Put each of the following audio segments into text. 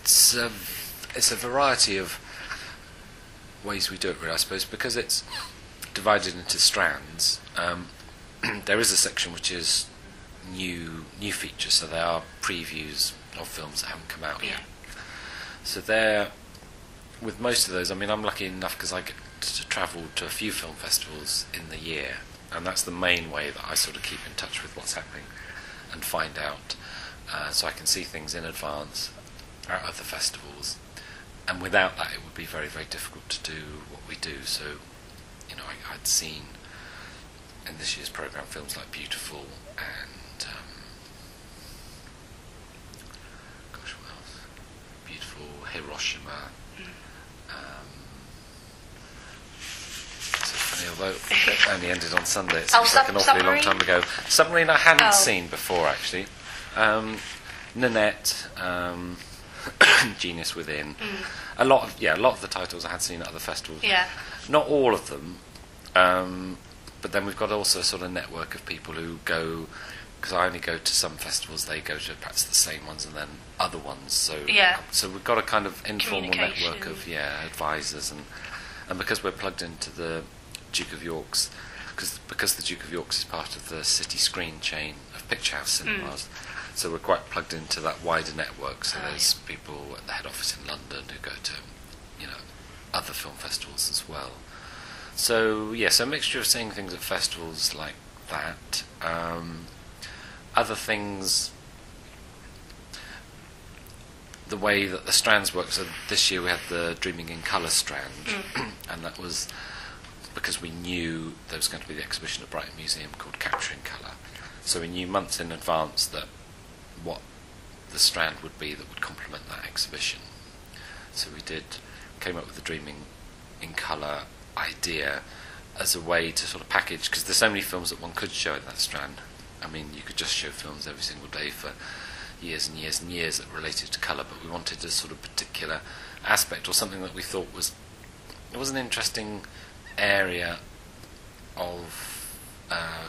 it's a variety of ways we do it, really, I suppose, because it's divided into strands. There is a section which is new features, so they are previews of films that haven't come out yet. So there, with most of those, I mean, I'm lucky enough because I get to travel to a few film festivals in the year, and that's the main way that I sort of keep in touch with what's happening and find out, so I can see things in advance at other festivals. And without that, it would be very, very difficult to do what we do. So, you know, I'd seen in this year's programme films like Beautiful and gosh, what else? Beautiful, Hiroshima. So funny, although it only ended on Sunday, it seems like an awfully long time ago. Submarine I hadn't seen before, actually. Nanette, Genius Within. A lot of the titles I had seen at other festivals. Yeah. Not all of them, but then we've got also a sort of network of people who go, because I only go to some festivals, they go to perhaps the same ones and then other ones. So we've got a kind of informal network of advisors, and because we're plugged into the Duke of York's, because the Duke of York's is part of the City Screen chain of Picture House cinemas. So we're quite plugged into that wider network. So there's people at the head office in London who go to, you know, other film festivals as well. So so a mixture of seeing things at festivals like that. Other things, the way that the strands work. So this year we had the Dreaming in Colour strand, and that was because we knew there was going to be the exhibition at Brighton Museum called Capturing Colour. So we knew months in advance that what the strand would be that would complement that exhibition. So we came up with the Dreaming in Colour idea as a way to sort of package, because there's so many films that one could show in that strand. I mean, you could just show films every single day for years and years and years that related to colour, but we wanted a sort of particular aspect or something that we thought was an interesting area of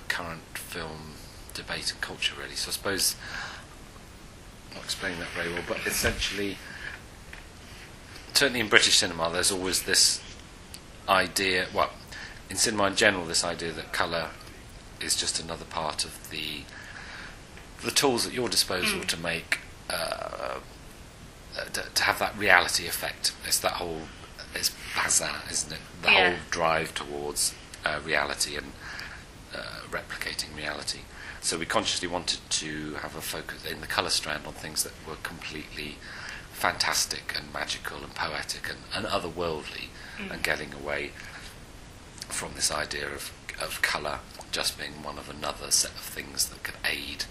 current film debate and culture, really. So I suppose, I'm not explaining that very well, but essentially, certainly in British cinema, there's always this idea, well, in cinema in general, this idea that colour is just another part of the tools at your disposal to make, to have that reality effect. It's Bazin, isn't it? The whole drive towards reality and replicating reality. So we consciously wanted to have a focus in the colour strand on things that were completely fantastic and magical and poetic and otherworldly, and getting away from this idea of colour just being one of another set of things that could aid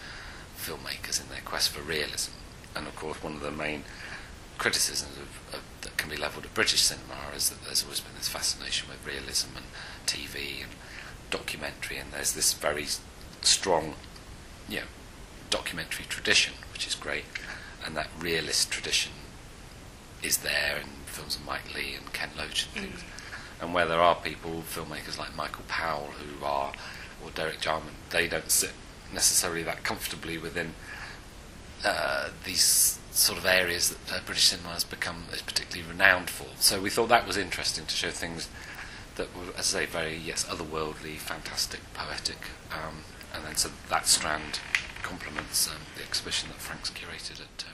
filmmakers in their quest for realism. And of course, one of the main criticisms that can be levelled at British cinema is that there's always been this fascination with realism and TV and documentary, and there's this very strong documentary tradition, which is great, and that realist tradition is there in films of Mike Leigh and Ken Loach and things. And where there are people, filmmakers like Michael Powell, or Derek Jarman, they don't sit necessarily that comfortably within these sort of areas that British cinema is particularly renowned for. So we thought that was interesting to show things that were, as I say, very otherworldly, fantastic, poetic, and then so that strand complements the exhibition that Frank's curated at